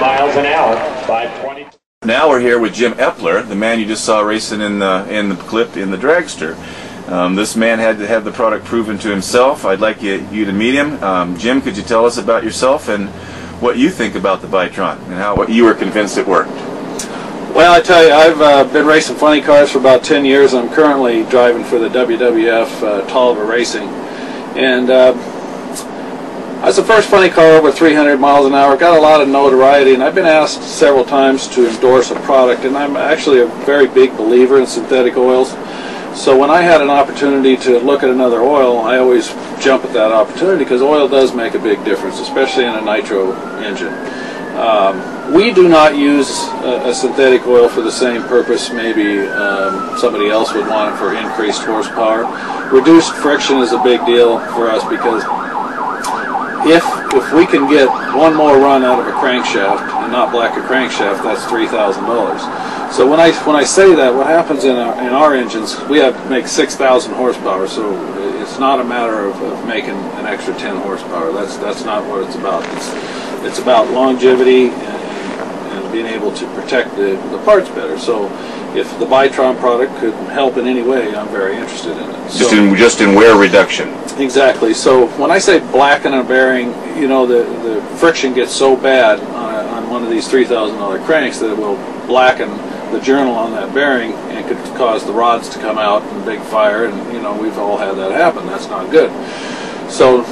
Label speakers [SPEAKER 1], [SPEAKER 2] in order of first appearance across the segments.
[SPEAKER 1] miles an hour, 520.
[SPEAKER 2] Now we're here with Jim Epler, the man you just saw racing in the clip in the dragster. This man had to have the product proven to himself. I'd like you to meet him. Jim, could you tell us about yourself and what you think about the Bitron and what you were convinced it worked?
[SPEAKER 3] Well, I tell you, I've been racing funny cars for about 10 years. I'm currently driving for the WWF Tolliver Racing, and I was the first funny car over 300 miles an hour. Got a lot of notoriety, and I've been asked several times to endorse a product, and I'm actually a very big believer in synthetic oils. So when I had an opportunity to look at another oil, I always jump at that opportunity because oil does make a big difference, especially in a nitro engine. We do not use a synthetic oil for the same purpose maybe somebody else would want it for increased horsepower. Reduced friction is a big deal for us because if we can get one more run out of a crankshaft and not black a crankshaft, that's $3,000. So when I say that, what happens in our engines, we have to make 6,000 horsepower. So it's not a matter of making an extra 10 horsepower. That's not what it's about. It's about longevity and being able to protect the parts better. So if the Bitron product could help in any way, I'm very interested in it.
[SPEAKER 2] Just in wear reduction.
[SPEAKER 3] Exactly. So when I say blacken a bearing, you know, the friction gets so bad on one of these $3,000 cranks that it will blacken the journal on that bearing and could cause the rods to come out in big fire, and you know, we've all had that happen. That's not good. So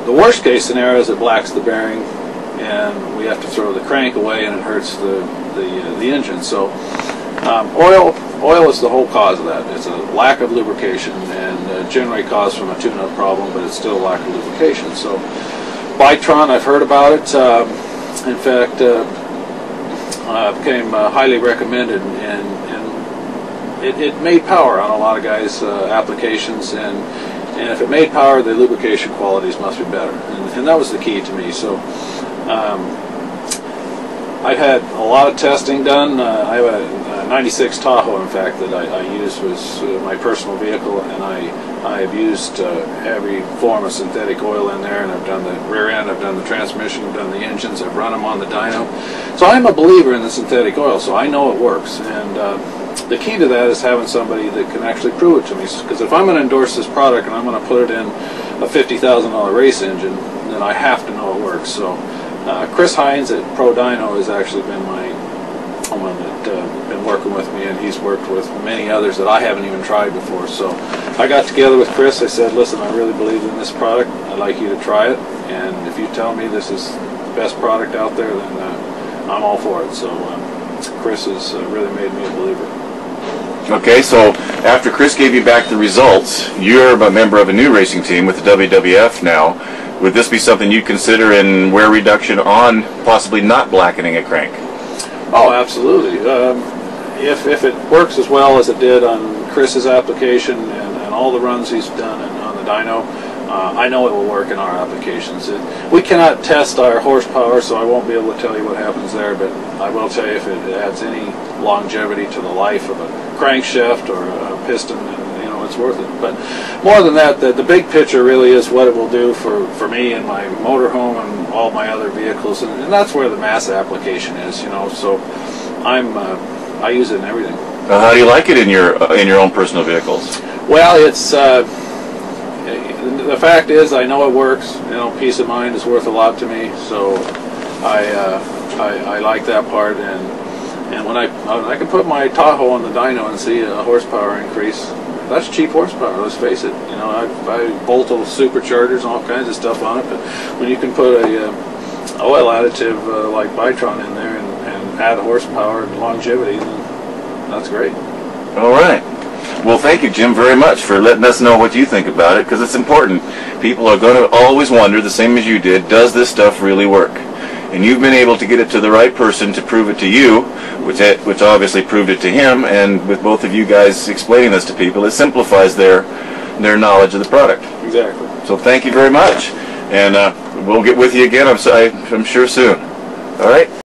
[SPEAKER 3] the worst case scenario is it blacks the bearing and we have to throw the crank away and it hurts the engine. So oil is the whole cause of that. It's a lack of lubrication, and generally caused from a tune-up problem, but it's still a lack of lubrication. So Bitron, I've heard about it. In fact, became highly recommended, and it made power on a lot of guys' applications, and if it made power, the lubrication qualities must be better, and that was the key to me. So I've had a lot of testing done. I have a 96 Tahoe, in fact, that I used was my personal vehicle, and I've used every form of synthetic oil in there, and I've done the rear end, I've done the transmission, I've done the engines, I've run them on the dyno. So I'm a believer in the synthetic oil, so I know it works, and the key to that is having somebody that can actually prove it to me, because if I'm going to endorse this product and I'm going to put it in a $50,000 race engine, then I have to know it works. So Chris Hines at Pro Dyno has actually been my one that been working with me, and he's worked with many others that I haven't even tried before. So I got together with Chris. I said, listen, I really believe in this product. I'd like you to try it, and if you tell me this is the best product out there, then I'm all for it. So Chris has really made me a believer.
[SPEAKER 2] Okay, so after Chris gave you back the results, you're a member of a new racing team with the WWF now. Would this be something you'd consider in wear reduction on possibly not blackening a crank?
[SPEAKER 3] Oh, absolutely. If it works as well as it did on Chris's application and all the runs he's done on the dyno, I know it will work in our applications. We cannot test our horsepower, so I won't be able to tell you what happens there, but I will tell you if it adds any longevity to the life of a crankshaft or a piston, you know, it's worth it. But more than that, the big picture really is what it will do for me and my motorhome and all my other vehicles, and that's where the mass application is, you know. So I use it in everything.
[SPEAKER 2] How do you like it in your own personal vehicles?
[SPEAKER 3] Well, it's the fact is I know it works. You know, peace of mind is worth a lot to me. So I like that part, and when I can put my Tahoe on the dyno and see a horsepower increase, that's cheap horsepower, let's face it. You know, I bolt superchargers and all kinds of stuff on it, but when you can put a oil additive like Bitron in there and add horsepower and longevity, then that's great.
[SPEAKER 2] All right. Well, thank you, Jim, very much for letting us know what you think about it, because it's important. People are going to always wonder, the same as you did, does this stuff really work? And you've been able to get it to the right person to prove it to you, which obviously proved it to him, and with both of you guys explaining this to people, it simplifies their knowledge of the product.
[SPEAKER 3] Exactly.
[SPEAKER 2] So thank you very much. And we'll get with you again, I'm sure, soon. All right?